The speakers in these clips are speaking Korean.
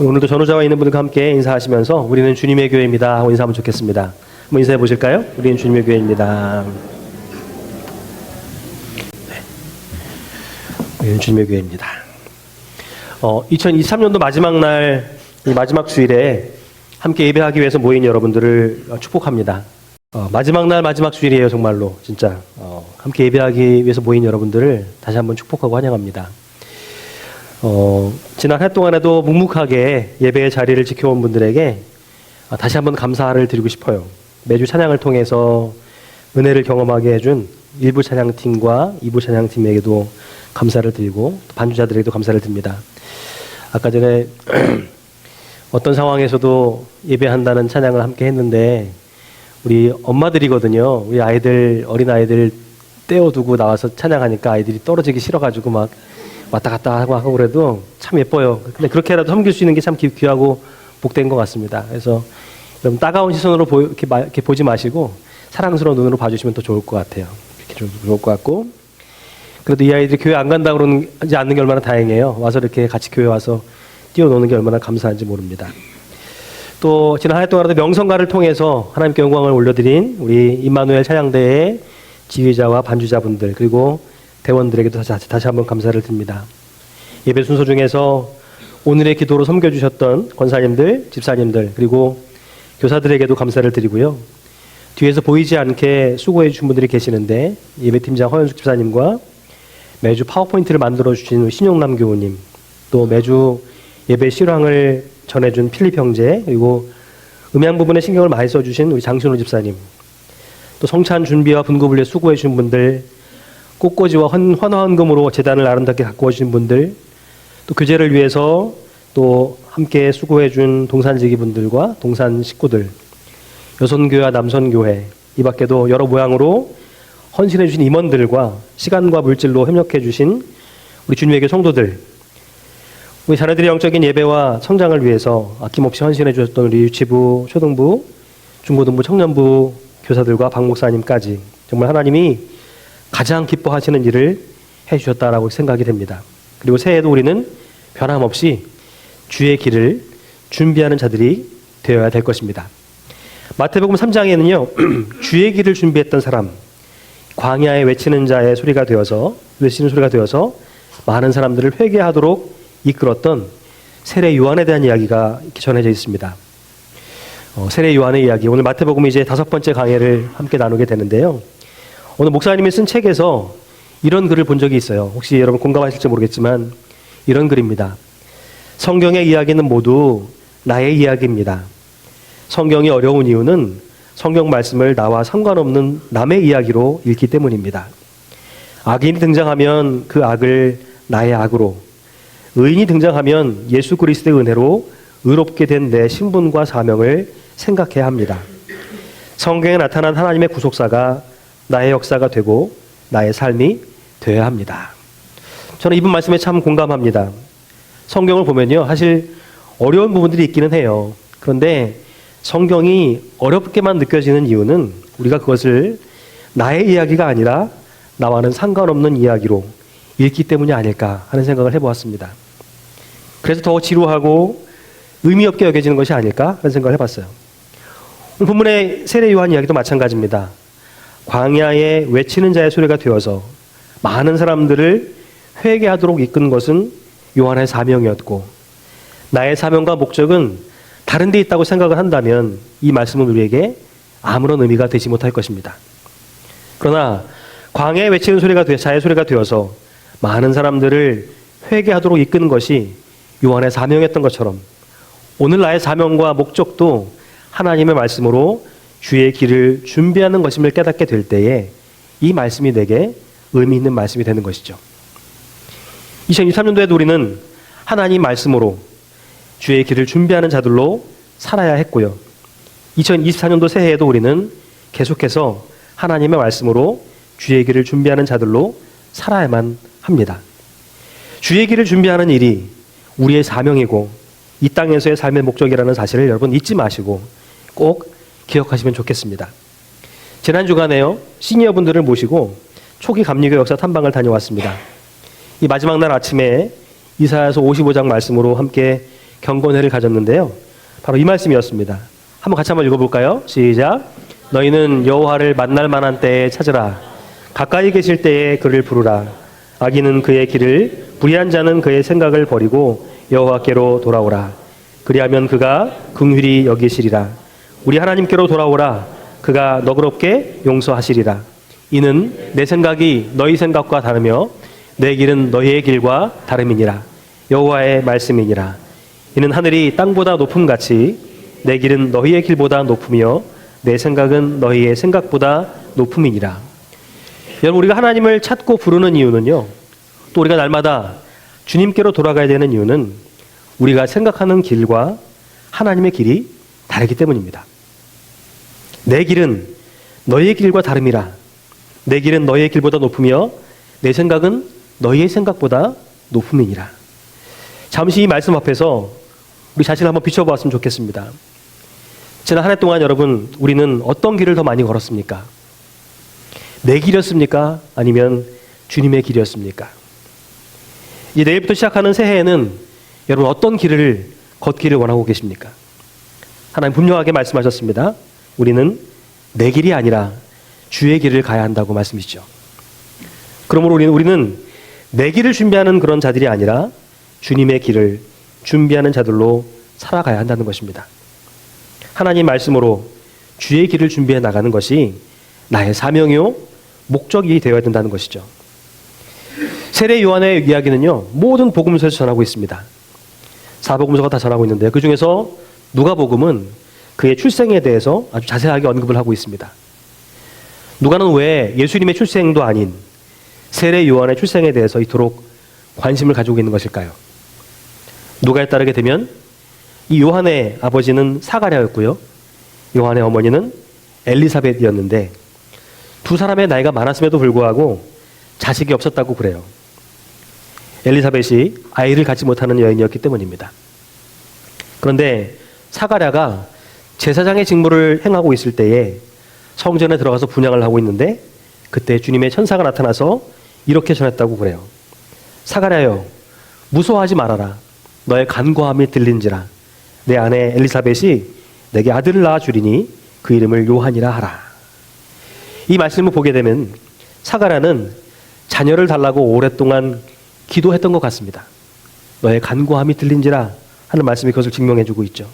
오늘도 전후자와 있는 분들과 함께 인사하시면서 우리는 주님의 교회입니다 하고 인사하면 좋겠습니다. 한번 인사해 보실까요? 우리는 주님의 교회입니다. 네. 우리는 주님의 교회입니다. 2023년도 마지막 날, 이 마지막 주일에 함께 예배하기 위해서 모인 여러분들을 축복합니다. 마지막 날 마지막 주일이에요. 정말로 진짜 함께 예배하기 위해서 모인 여러분들을 다시 한번 축복하고 환영합니다. 지난 해 동안에도 묵묵하게 예배의 자리를 지켜온 분들에게 다시 한번 감사를 드리고 싶어요. 매주 찬양을 통해서 은혜를 경험하게 해준 1부 찬양팀과 2부 찬양팀에게도 감사를 드리고 반주자들에게도 감사를 드립니다. 아까 전에 어떤 상황에서도 예배한다는 찬양을 함께 했는데 우리 엄마들이거든요. 우리 아이들, 어린아이들 떼어두고 나와서 찬양하니까 아이들이 떨어지기 싫어가지고 막 왔다 갔다 하고 그래도 참 예뻐요. 근데 그렇게라도 섬길 수 있는 게 참 귀하고 복된 것 같습니다. 그래서 여러분 따가운 시선으로 이렇게 보지 마시고 사랑스러운 눈으로 봐주시면 더 좋을 것 같아요. 이렇게 좋을 것 같고, 그래도 이 아이들이 교회 안 간다고 그러지 않는 게 얼마나 다행이에요. 와서 이렇게 같이 교회 와서 뛰어노는 게 얼마나 감사한지 모릅니다. 또 지난 한 해 동안에도 명성가를 통해서 하나님께 영광을 올려드린 우리 임마누엘 찬양대의 지휘자와 반주자분들 그리고 대원들에게도 다시 한번 감사를 드립니다. 예배 순서 중에서 오늘의 기도로 섬겨주셨던 권사님들, 집사님들 그리고 교사들에게도 감사를 드리고요. 뒤에서 보이지 않게 수고해 주신 분들이 계시는데 예배팀장 허현숙 집사님과 매주 파워포인트를 만들어주신 신용남 교우님, 또 매주 예배 실황을 전해준 필립 형제, 그리고 음향 부분에 신경을 많이 써주신 우리 장신호 집사님, 또 성찬 준비와 분급을 위해 수고해 주신 분들, 꽃꽂이와 헌화헌금으로 재단을 아름답게 가꾸어 주신 분들, 또 교제를 위해서 또 함께 수고해 준 동산지기 분들과 동산 식구들, 여선교회와 남선교회, 이 밖에도 여러 모양으로 헌신해 주신 임원들과 시간과 물질로 협력해 주신 우리 주님의 교회 성도들, 우리 자녀들의 영적인 예배와 성장을 위해서 아낌없이 헌신해 주셨던 우리 유치부, 초등부, 중고등부, 청년부 교사들과 박 목사님까지 정말 하나님이 가장 기뻐하시는 일을 해주셨다라고 생각이 됩니다. 그리고 새해에도 우리는 변함없이 주의 길을 준비하는 자들이 되어야 될 것입니다. 마태복음 3장에는요, 주의 길을 준비했던 사람, 광야에 외치는 자의 소리가 되어서, 외치는 소리가 되어서 많은 사람들을 회개하도록 이끌었던 세례 요한에 대한 이야기가 이렇게 전해져 있습니다. 세례 요한의 이야기, 오늘 마태복음 이제 5번째 강해를 함께 나누게 되는데요. 오늘 목사님이 쓴 책에서 이런 글을 본 적이 있어요. 혹시 여러분 공감하실지 모르겠지만 이런 글입니다. 성경의 이야기는 모두 나의 이야기입니다. 성경이 어려운 이유는 성경 말씀을 나와 상관없는 남의 이야기로 읽기 때문입니다. 악인이 등장하면 그 악을 나의 악으로, 의인이 등장하면 예수 그리스도의 은혜로 의롭게 된 내 신분과 사명을 생각해야 합니다. 성경에 나타난 하나님의 구속사가 나의 역사가 되고 나의 삶이 되어야 합니다. 저는 이분 말씀에 참 공감합니다. 성경을 보면요, 사실 어려운 부분들이 있기는 해요. 그런데 성경이 어렵게만 느껴지는 이유는 우리가 그것을 나의 이야기가 아니라 나와는 상관없는 이야기로 읽기 때문이 아닐까 하는 생각을 해보았습니다. 그래서 더 지루하고 의미 없게 여겨지는 것이 아닐까 하는 생각을 해봤어요. 오늘 본문의 세례 요한 이야기도 마찬가지입니다. 광야에 외치는 자의 소리가 되어서 많은 사람들을 회개하도록 이끈 것은 요한의 사명이었고, 나의 사명과 목적은 다른 데 있다고 생각을 한다면 이 말씀은 우리에게 아무런 의미가 되지 못할 것입니다. 그러나 광야에 외치는 소리가 자의 소리가 되어서 많은 사람들을 회개하도록 이끄는 것이 요한의 사명이었던 것처럼 오늘 나의 사명과 목적도 하나님의 말씀으로 주의 길을 준비하는 것임을 깨닫게 될 때에 이 말씀이 내게 의미 있는 말씀이 되는 것이죠. 2023년도에도 우리는 하나님 말씀으로 주의 길을 준비하는 자들로 살아야 했고요. 2024년도 새해에도 우리는 계속해서 하나님의 말씀으로 주의 길을 준비하는 자들로 살아야만 합니다. 주의 길을 준비하는 일이 우리의 사명이고 이 땅에서의 삶의 목적이라는 사실을 여러분 잊지 마시고 꼭 기억하시면 좋겠습니다. 지난 주간에요, 시니어분들을 모시고 초기 감리교 역사 탐방을 다녀왔습니다. 이 마지막 날 아침에 이사야서 55장 말씀으로 함께 경건회를 가졌는데요. 바로 이 말씀이었습니다. 같이 한번 읽어볼까요? 시작. 너희는 여호와를 만날 만한 때에 찾으라. 가까이 계실 때에 그를 부르라. 악인은 그의 길을, 불의한 자는 그의 생각을 버리고 여호와께로 돌아오라. 그리하면 그가 긍휼히 여기시리라. 우리 하나님께로 돌아오라. 그가 너그럽게 용서하시리라. 이는 내 생각이 너희 생각과 다르며 내 길은 너희의 길과 다름이니라. 여호와의 말씀이니라. 이는 하늘이 땅보다 높음같이 내 길은 너희의 길보다 높으며 내 생각은 너희의 생각보다 높음이니라. 여러분, 우리가 하나님을 찾고 부르는 이유는요, 또 우리가 날마다 주님께로 돌아가야 되는 이유는 우리가 생각하는 길과 하나님의 길이 다르기 때문입니다. 내 길은 너희의 길과 다름이라. 내 길은 너희의 길보다 높으며 내 생각은 너희의 생각보다 높음이니라. 잠시 이 말씀 앞에서 우리 자신을 한번 비춰보았으면 좋겠습니다. 지난 한 해 동안 여러분, 우리는 어떤 길을 더 많이 걸었습니까? 내 길이었습니까? 아니면 주님의 길이었습니까? 이제 내일부터 시작하는 새해에는 여러분 어떤 길을 걷기를 원하고 계십니까? 하나님 분명하게 말씀하셨습니다. 우리는 내 길이 아니라 주의 길을 가야 한다고 말씀이시죠. 그러므로 우리는 내 길을 준비하는 그런 자들이 아니라 주님의 길을 준비하는 자들로 살아가야 한다는 것입니다. 하나님 말씀으로 주의 길을 준비해 나가는 것이 나의 사명이요 목적이 되어야 된다는 것이죠. 세례 요한의 이야기는요, 모든 복음서에서 전하고 있습니다. 사복음서가 다 전하고 있는데 그 중에서 누가복음은 그의 출생에 대해서 아주 자세하게 언급을 하고 있습니다. 누가는 왜 예수님의 출생도 아닌 세례 요한의 출생에 대해서 이토록 관심을 가지고 있는 것일까요? 누가에 따르게 되면 이 요한의 아버지는 사가랴였고요, 요한의 어머니는 엘리사벳이었는데 두 사람의 나이가 많았음에도 불구하고 자식이 없었다고 그래요. 엘리사벳이 아이를 갖지 못하는 여인이었기 때문입니다. 그런데 사가랴가 제사장의 직무를 행하고 있을 때에 성전에 들어가서 분향을 하고 있는데 그때 주님의 천사가 나타나서 이렇게 전했다고 그래요. 사가랴여, 무서워하지 말아라. 너의 간과함이 들린지라. 내 아내 엘리사벳이 내게 아들을 낳아주리니 그 이름을 요한이라 하라. 이 말씀을 보게 되면 사가랴는 자녀를 달라고 오랫동안 기도했던 것 같습니다. 너의 간과함이 들린지라 하는 말씀이 그것을 증명해주고 있죠.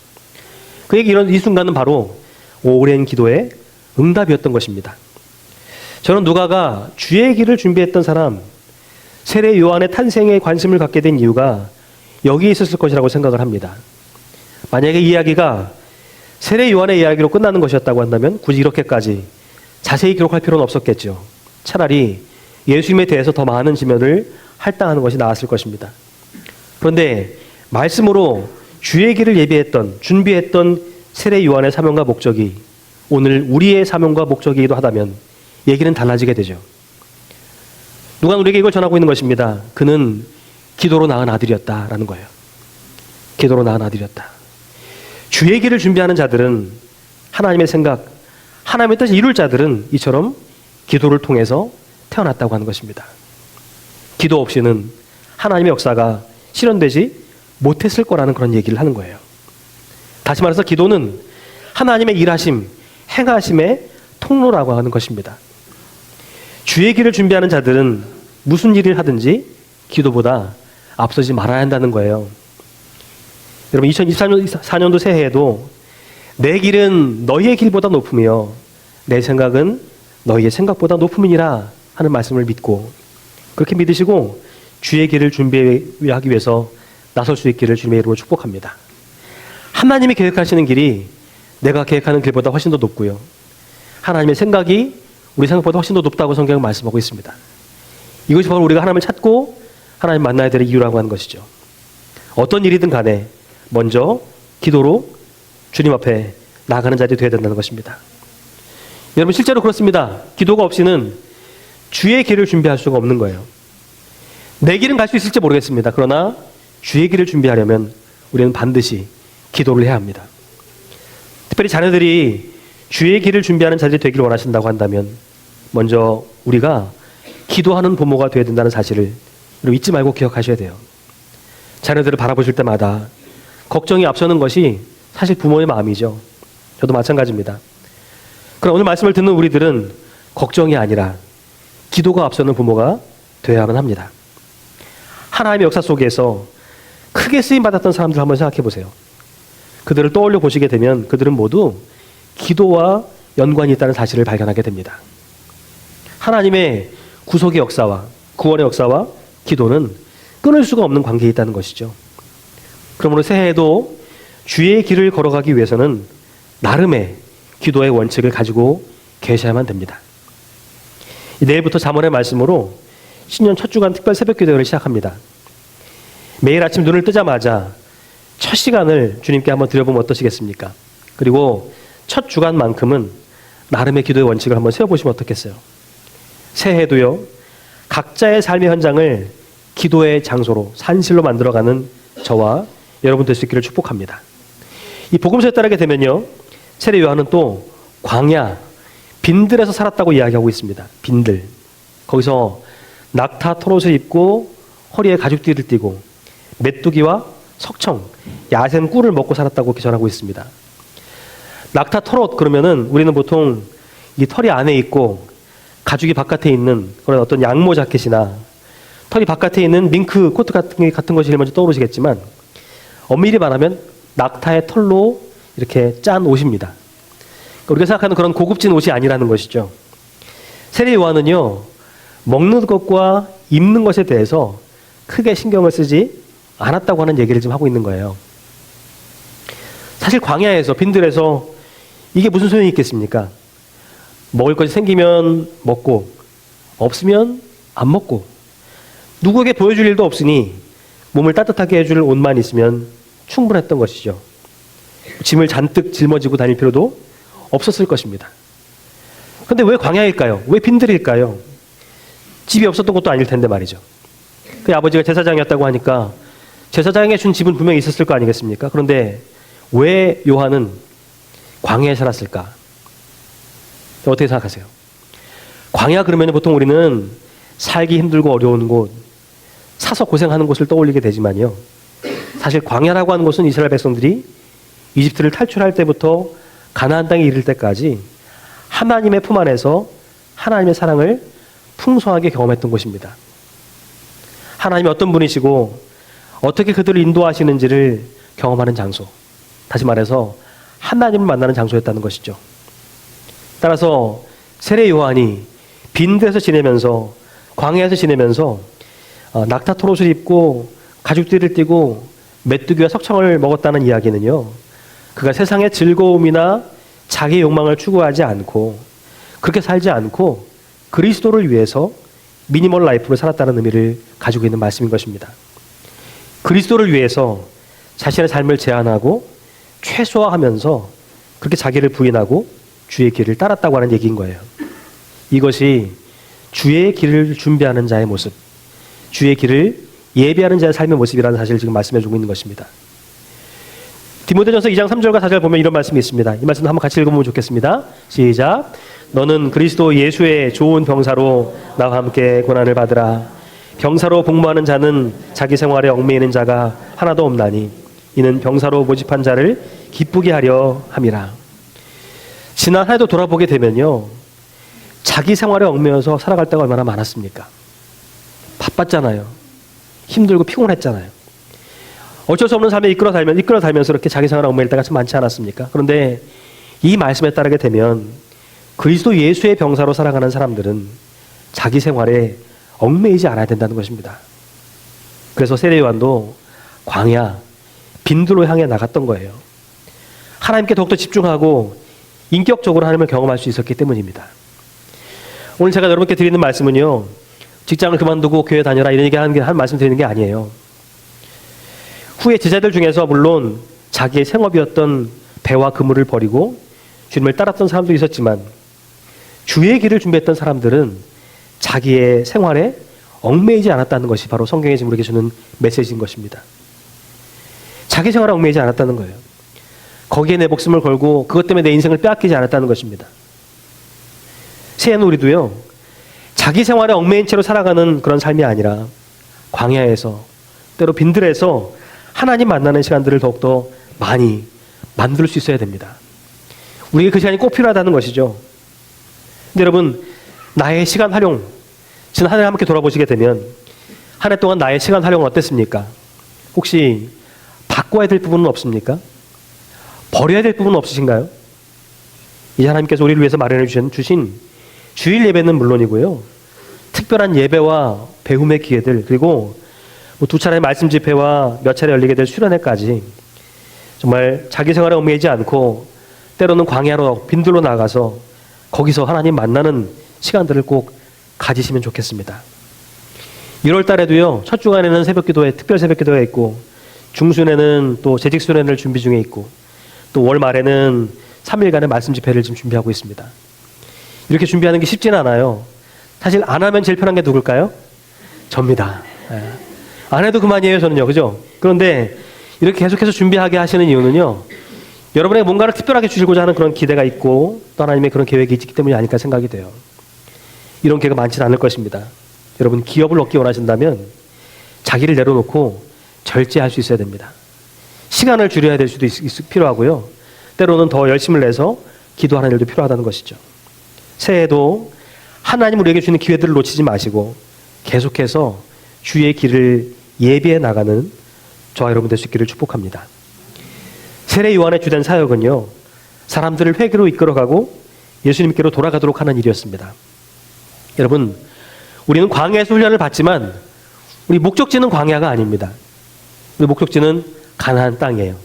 그에게 이 순간은 바로 오랜 기도의 응답이었던 것입니다. 저는 누가가 주의 길을 준비했던 사람, 세례 요한의 탄생에 관심을 갖게 된 이유가 여기에 있었을 것이라고 생각을 합니다. 만약에 이 이야기가 세례 요한의 이야기로 끝나는 것이었다고 한다면 굳이 이렇게까지 자세히 기록할 필요는 없었겠죠. 차라리 예수님에 대해서 더 많은 지면을 할당하는 것이 나았을 것입니다. 그런데 말씀으로 주의 길을 준비했던 세례 요한의 사명과 목적이 오늘 우리의 사명과 목적이기도 하다면 얘기는 달라지게 되죠. 누가 우리에게 이걸 전하고 있는 것입니다. 그는 기도로 낳은 아들이었다라는 거예요. 기도로 낳은 아들이었다. 주의 길을 준비하는 자들은 하나님의 생각, 하나님의 뜻을 이룰 자들은 이처럼 기도를 통해서 태어났다고 하는 것입니다. 기도 없이는 하나님의 역사가 실현되지 못했을 거라는 그런 얘기를 하는 거예요. 다시 말해서 기도는 하나님의 일하심, 행하심의 통로라고 하는 것입니다. 주의 길을 준비하는 자들은 무슨 일을 하든지 기도보다 앞서지 말아야 한다는 거예요. 여러분, 2024년도 새해에도 내 길은 너희의 길보다 높으며 내 생각은 너희의 생각보다 높음이니라 하는 말씀을 믿고 그렇게 믿으시고 주의 길을 준비하기 위해서 나설 수 있기를 주님의 이름으로 축복합니다. 하나님이 계획하시는 길이 내가 계획하는 길보다 훨씬 더 높고요. 하나님의 생각이 우리 생각보다 훨씬 더 높다고 성경은 말씀하고 있습니다. 이것이 바로 우리가 하나님을 찾고 하나님 만나야 될 이유라고 하는 것이죠. 어떤 일이든 간에 먼저 기도로 주님 앞에 나아가는 자들이 되어야 된다는 것입니다. 여러분, 실제로 그렇습니다. 기도가 없이는 주의 길을 준비할 수가 없는 거예요. 내 길은 갈 수 있을지 모르겠습니다. 그러나 주의 길을 준비하려면 우리는 반드시 기도를 해야 합니다. 특별히 자녀들이 주의 길을 준비하는 자들이 되기를 원하신다고 한다면 먼저 우리가 기도하는 부모가 되어야 된다는 사실을 잊지 말고 기억하셔야 돼요. 자녀들을 바라보실 때마다 걱정이 앞서는 것이 사실 부모의 마음이죠. 저도 마찬가지입니다. 그럼 오늘 말씀을 듣는 우리들은 걱정이 아니라 기도가 앞서는 부모가 되어야만 합니다. 하나님의 역사 속에서 크게 쓰임받았던 사람들 한번 생각해 보세요. 그들을 떠올려 보시게 되면 그들은 모두 기도와 연관이 있다는 사실을 발견하게 됩니다. 하나님의 구속의 역사와 구원의 역사와 기도는 끊을 수가 없는 관계에 있다는 것이죠. 그러므로 새해에도 주의 길을 걸어가기 위해서는 나름의 기도의 원칙을 가지고 계셔야만 됩니다. 내일부터 잠언의 말씀으로 신년 첫 주간 특별 새벽 기도를 시작합니다. 매일 아침 눈을 뜨자마자 첫 시간을 주님께 한번 드려보면 어떠시겠습니까? 그리고 첫 주간만큼은 나름의 기도의 원칙을 한번 세워보시면 어떻겠어요? 새해도요, 각자의 삶의 현장을 기도의 장소로 산실로 만들어가는 저와 여러분 될 수 있기를 축복합니다. 이 복음서에 따르게 되면요, 세례 요한은 또 광야, 빈들에서 살았다고 이야기하고 있습니다. 빈들. 거기서 낙타 토롯을 입고 허리에 가죽띠를 띠고 메뚜기와 석청, 야생 꿀을 먹고 살았다고 기전하고 있습니다. 낙타 토롯 그러면은 우리는 보통 이 털이 안에 있고 가죽이 바깥에 있는 그런 어떤 양모 자켓이나 털이 바깥에 있는 밍크 코트 같은 것이 제일 먼저 떠오르시겠지만 엄밀히 말하면 낙타의 털로 이렇게 짠 옷입니다. 우리가 생각하는 그런 고급진 옷이 아니라는 것이죠. 세례 요한은요, 먹는 것과 입는 것에 대해서 크게 신경을 쓰지 않았다고 하는 얘기를 지금 하고 있는 거예요. 사실 광야에서 빈들에서 이게 무슨 소용이 있겠습니까? 먹을 것이 생기면 먹고 없으면 안 먹고 누구에게 보여줄 일도 없으니 몸을 따뜻하게 해줄 옷만 있으면 충분했던 것이죠. 짐을 잔뜩 짊어지고 다닐 필요도 없었을 것입니다. 그런데 왜 광야일까요? 왜 빈들일까요? 집이 없었던 것도 아닐 텐데 말이죠. 그 아버지가 제사장이었다고 하니까 제사장에게 준 집은 분명히 있었을 거 아니겠습니까? 그런데 왜 요한은 광야에 살았을까? 어떻게 생각하세요? 광야 그러면 보통 우리는 살기 힘들고 어려운 곳, 사서 고생하는 곳을 떠올리게 되지만요. 사실 광야라고 하는 곳은 이스라엘 백성들이 이집트를 탈출할 때부터 가나안 땅에 이를 때까지 하나님의 품 안에서 하나님의 사랑을 풍성하게 경험했던 곳입니다. 하나님이 어떤 분이시고 어떻게 그들을 인도하시는지를 경험하는 장소. 다시 말해서 하나님을 만나는 장소였다는 것이죠. 따라서 세례 요한이 빈들에서 지내면서 광야에서 지내면서 낙타 토롯을 입고 가죽띠를 띠고 메뚜기와 석청을 먹었다는 이야기는요, 그가 세상의 즐거움이나 자기의 욕망을 추구하지 않고 그렇게 살지 않고 그리스도를 위해서 미니멀 라이프를 살았다는 의미를 가지고 있는 말씀인 것입니다. 그리스도를 위해서 자신의 삶을 제한하고 최소화하면서 그렇게 자기를 부인하고 주의 길을 따랐다고 하는 얘기인 거예요. 이것이 주의 길을 준비하는 자의 모습, 주의 길을 예비하는 자의 삶의 모습이라는 사실을 지금 말씀해주고 있는 것입니다. 디모데전서 2장 3절과 4절 보면 이런 말씀이 있습니다. 이 말씀 한번 같이 읽어보면 좋겠습니다. 시작. 너는 그리스도 예수의 좋은 병사로 나와 함께 고난을 받으라. 병사로 복무하는 자는 자기 생활에 얽매이는 자가 하나도 없나니 이는 병사로 모집한 자를 기쁘게 하려 함이라. 지난 한 해도 돌아보게 되면요, 자기 생활에 얽매여서 살아갈 때가 얼마나 많았습니까? 바빴잖아요. 힘들고 피곤했잖아요. 어쩔 수 없는 삶에 이끌어 달면서 이렇게 자기 생활에 얽매일 때가 참 많지 않았습니까? 그런데 이 말씀에 따르게 되면 그리스도 예수의 병사로 살아가는 사람들은 자기 생활에 얽매이지 않아야 된다는 것입니다. 그래서 세례 요한도 광야, 빈들로 향해 나갔던 거예요. 하나님께 더욱더 집중하고 인격적으로 하나님을 경험할 수 있었기 때문입니다. 오늘 제가 여러분께 드리는 말씀은요, 직장을 그만두고 교회 다녀라 이런 얘기 한 말씀 드리는 게 아니에요. 후에 제자들 중에서 물론 자기의 생업이었던 배와 그물을 버리고 주님을 따랐던 사람도 있었지만 주의 길을 준비했던 사람들은 자기의 생활에 얽매이지 않았다는 것이 바로 성경에 지금 우리에게 주는 메시지인 것입니다. 자기 생활에 얽매이지 않았다는 거예요. 거기에 내 목숨을 걸고 그것 때문에 내 인생을 빼앗기지 않았다는 것입니다. 새해는 우리도요, 자기 생활에 얽매인 채로 살아가는 그런 삶이 아니라 광야에서 때로 빈들에서 하나님 만나는 시간들을 더욱더 많이 만들 수 있어야 됩니다. 우리에게 그 시간이 꼭 필요하다는 것이죠. 근데 여러분, 나의 시간 활용, 지난 한 해를 함께 돌아보시게 되면 한 해 동안 나의 시간 활용은 어땠습니까? 혹시 바꿔야 될 부분은 없습니까? 버려야 될 부분은 없으신가요? 이제 하나님께서 우리를 위해서 마련해 주신 주일 예배는 물론이고요. 특별한 예배와 배움의 기회들, 그리고 두 차례의 말씀 집회와 몇 차례 열리게 될 수련회까지 정말 자기 생활에 얽매이지 않고 때로는 광야로 빈들로 나가서 거기서 하나님 만나는 시간들을 꼭 가지시면 좋겠습니다. 1월 달에도요, 첫 주간에는 새벽기도회, 특별 새벽기도회 있고, 중순에는 또 재직 수련회를 준비 중에 있고, 또 월 말에는 3일간의 말씀 집회를 지금 준비하고 있습니다. 이렇게 준비하는 게 쉽지는 않아요. 사실 안 하면 제일 편한 게 누굴까요? 접니다. 안 해도 그만이에요, 저는요. 그죠? 그런데 이렇게 계속해서 준비하게 하시는 이유는요, 여러분에게 뭔가를 특별하게 주시고자 하는 그런 기대가 있고 또 하나님의 그런 계획이 있기 때문이 아닐까 생각이 돼요. 이런 기회가 많지는 않을 것입니다. 여러분, 기업을 얻기 원하신다면 자기를 내려놓고 절제할 수 있어야 됩니다. 시간을 줄여야 될 수도 필요하고요. 때로는 더 열심을 내서 기도하는 일도 필요하다는 것이죠. 새해에도 하나님 우리에게 주는 기회들을 놓치지 마시고 계속해서 주의 길을 예비해 나가는 저와 여러분 될 수 있기를 축복합니다. 세례 요한의 주된 사역은요, 사람들을 회개로 이끌어가고 예수님께로 돌아가도록 하는 일이었습니다. 여러분, 우리는 광야에서 훈련을 받지만 우리 목적지는 광야가 아닙니다. 우리 목적지는 가나안 땅이에요.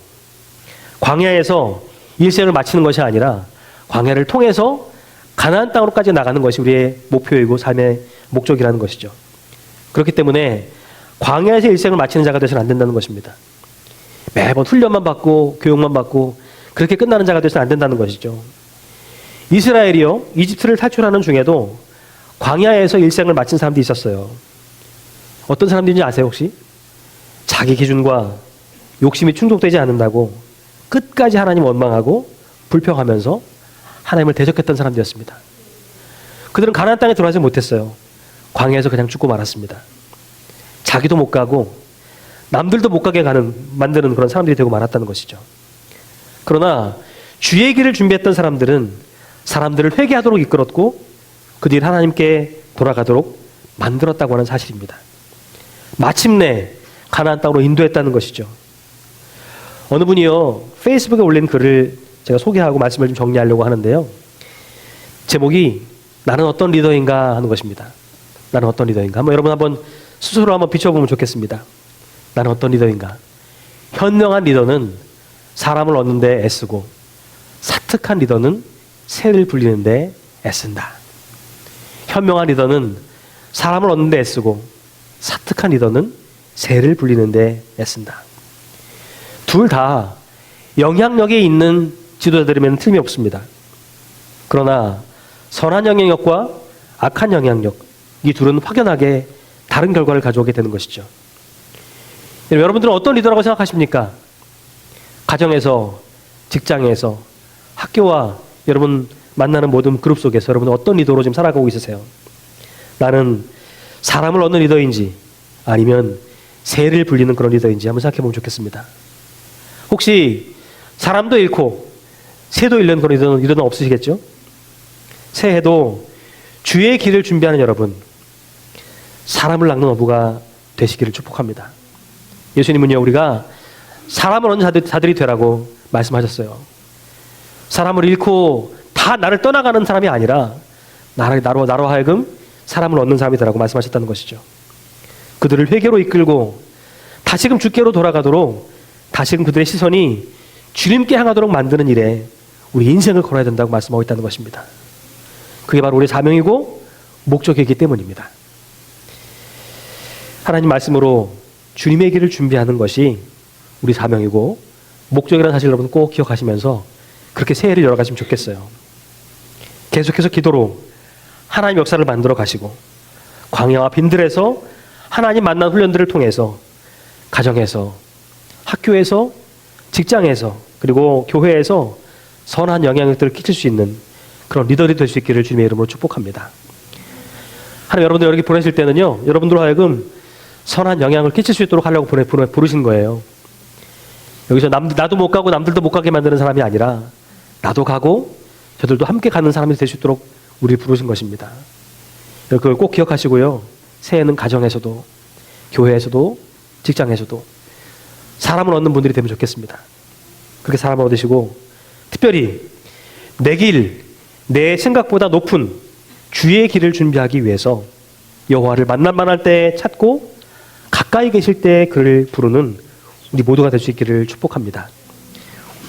광야에서 일생을 마치는 것이 아니라 광야를 통해서 가나안 땅으로까지 나가는 것이 우리의 목표이고 삶의 목적이라는 것이죠. 그렇기 때문에 광야에서 일생을 마치는 자가 되서는 안 된다는 것입니다. 매번 훈련만 받고 교육만 받고 그렇게 끝나는 자가 되서는 안 된다는 것이죠. 이스라엘이요, 이집트를 탈출하는 중에도 광야에서 일생을 마친 사람들이 있었어요. 어떤 사람들인지 아세요, 혹시? 자기 기준과 욕심이 충족되지 않는다고 끝까지 하나님 원망하고 불평하면서 하나님을 대적했던 사람들이었습니다. 그들은 가나안 땅에 들어가지 못했어요. 광야에서 그냥 죽고 말았습니다. 자기도 못 가고 남들도 못 가게 만드는 그런 사람들이 되고 말았다는 것이죠. 그러나 주의 길을 준비했던 사람들은 사람들을 회개하도록 이끌었고 그들이 하나님께 돌아가도록 만들었다고 하는 사실입니다. 마침내 가나안 땅으로 인도했다는 것이죠. 어느 분이요, 페이스북에 올린 글을 제가 소개하고 말씀을 좀 정리하려고 하는데요. 제목이 나는 어떤 리더인가 하는 것입니다. 나는 어떤 리더인가. 여러분 한번 스스로 한번 비춰보면 좋겠습니다. 나는 어떤 리더인가. 현명한 리더는 사람을 얻는 데 애쓰고 사특한 리더는 새를 불리는 데 애쓴다. 현명한 리더는 사람을 얻는 데 애쓰고 사특한 리더는 새를 불리는 데 애쓴다. 둘 다 영향력이 있는 지도자들이면 틀림이 없습니다. 그러나 선한 영향력과 악한 영향력, 이 둘은 확연하게 다른 결과를 가져오게 되는 것이죠. 여러분들은 어떤 리더라고 생각하십니까? 가정에서, 직장에서, 학교와 여러분 만나는 모든 그룹 속에서 여러분은 어떤 리더로 지금 살아가고 있으세요? 나는 사람을 얻는 리더인지 아니면 새를 불리는 그런 리더인지 한번 생각해 보면 좋겠습니다. 혹시 사람도 잃고 새도 잃는 그런 리더는 없으시겠죠? 새해도 주의 길을 준비하는 여러분, 사람을 낚는 어부가 되시기를 축복합니다. 예수님은요, 우리가 사람을 얻는 자들이 되라고 말씀하셨어요. 사람을 잃고 다 나를 떠나가는 사람이 아니라 나로 하여금 사람을 얻는 사람이 되라고 말씀하셨다는 것이죠. 그들을 회개로 이끌고 다시금 주께로 돌아가도록 다시금 그들의 시선이 주님께 향하도록 만드는 일에 우리 인생을 걸어야 된다고 말씀하고 있다는 것입니다. 그게 바로 우리의 사명이고 목적이기 때문입니다. 하나님 말씀으로 주님의 길을 준비하는 것이 우리 사명이고 목적이라는 사실 여러분 꼭 기억하시면서 그렇게 새해를 열어가시면 좋겠어요. 계속해서 기도로 하나님 역사를 만들어 가시고 광야와 빈들에서 하나님 만난 훈련들을 통해서 가정에서, 학교에서, 직장에서, 그리고 교회에서 선한 영향력들을 끼칠 수 있는 그런 리더들이 될 수 있기를 주님의 이름으로 축복합니다. 하나님 여러분들 여기 보내실 때는요, 여러분들로 하여금 선한 영향을 끼칠 수 있도록 하려고 부르신 거예요. 여기서 나도 못 가고 남들도 못 가게 만드는 사람이 아니라 나도 가고 저들도 함께 가는 사람이 될 수 있도록 우리를 부르신 것입니다. 그걸 꼭 기억하시고요. 새해에는 가정에서도 교회에서도 직장에서도 사람을 얻는 분들이 되면 좋겠습니다. 그렇게 사람을 얻으시고 특별히 내 길, 내 생각보다 높은 주의 길을 준비하기 위해서 여호와를 만날만 할 때 찾고 가까이 계실 때 그를 부르는 우리 모두가 될 수 있기를 축복합니다.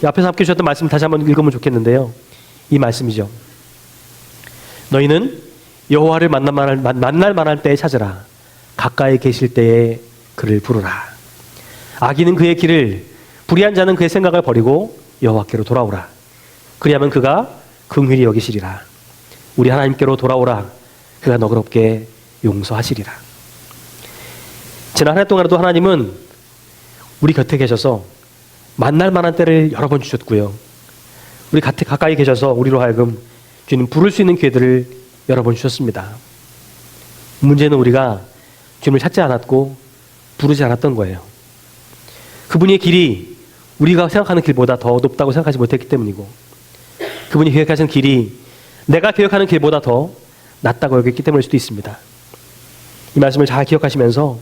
앞에서 함께 주셨던 말씀 다시 한번 읽으면 좋겠는데요. 이 말씀이죠. 너희는 여호와를 만날만 할 때에 찾으라. 가까이 계실 때에 그를 부르라. 악인은 그의 길을, 불의한 자는 그의 생각을 버리고 여호와께로 돌아오라. 그리하면 그가 긍휼히 여기시리라. 우리 하나님께로 돌아오라. 그가 너그럽게 용서하시리라. 지난 한 해 동안에도 하나님은 우리 곁에 계셔서 만날 만한 때를 여러 번 주셨고요. 우리 가까이 계셔서 우리로 하여금 주님 부를 수 있는 기회들을 여러 번 주셨습니다. 문제는 우리가 주님을 찾지 않았고 부르지 않았던 거예요. 그분의 길이 우리가 생각하는 길보다 더 높다고 생각하지 못했기 때문이고, 그분이 계획하신 길이 내가 계획하는 길보다 더 낫다고 여겼기 때문일 수도 있습니다. 이 말씀을 잘 기억하시면서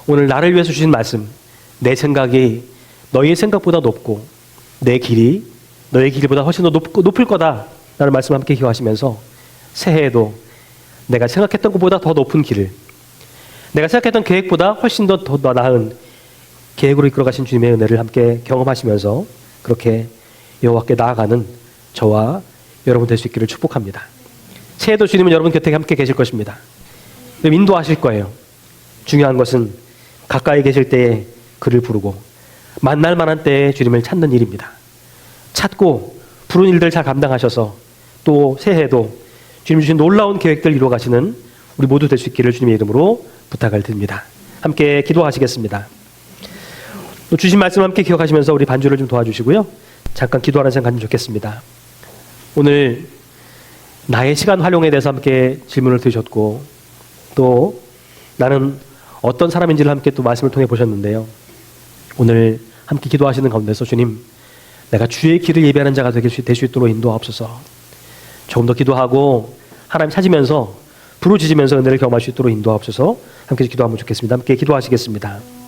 오늘 나를 위해서 주신 말씀, 내 생각이 너희의 생각보다 높고 내 길이 너의 길보다 훨씬 더 높을 거다 라는 말씀 함께 기억하시면서 새해에도 내가 생각했던 것보다 더 높은 길을, 내가 생각했던 계획보다 훨씬 더 나은 계획으로 이끌어가신 주님의 은혜를 함께 경험하시면서 그렇게 여호와께 나아가는 저와 여러분 될 수 있기를 축복합니다. 새해도 주님은 여러분 곁에 함께 계실 것입니다. 인도하실 거예요. 중요한 것은 가까이 계실 때에 그를 부르고 만날 만한 때에 주님을 찾는 일입니다. 찾고 부른 일들 잘 감당하셔서 또 새해에도 주님 주신 놀라운 계획들 이루어가시는 우리 모두 될 수 있기를 주님의 이름으로 부탁을 드립니다. 함께 기도하시겠습니다. 또 주신 말씀 함께 기억하시면서 우리 반주를 좀 도와주시고요. 잠깐 기도하는 시간 갖으면 좋겠습니다. 오늘 나의 시간 활용에 대해서 함께 질문을 드셨고 또 나는 어떤 사람인지를 함께 또 말씀을 통해 보셨는데요. 오늘 함께 기도하시는 가운데서 주님, 내가 주의 길을 예배하는 자가 될 수 있도록 인도하옵소서. 조금 더 기도하고 하나님 찾으면서 부르짖으면서 은혜를 경험할 수 있도록 인도하옵소서. 함께 기도하면 좋겠습니다. 함께 기도하시겠습니다.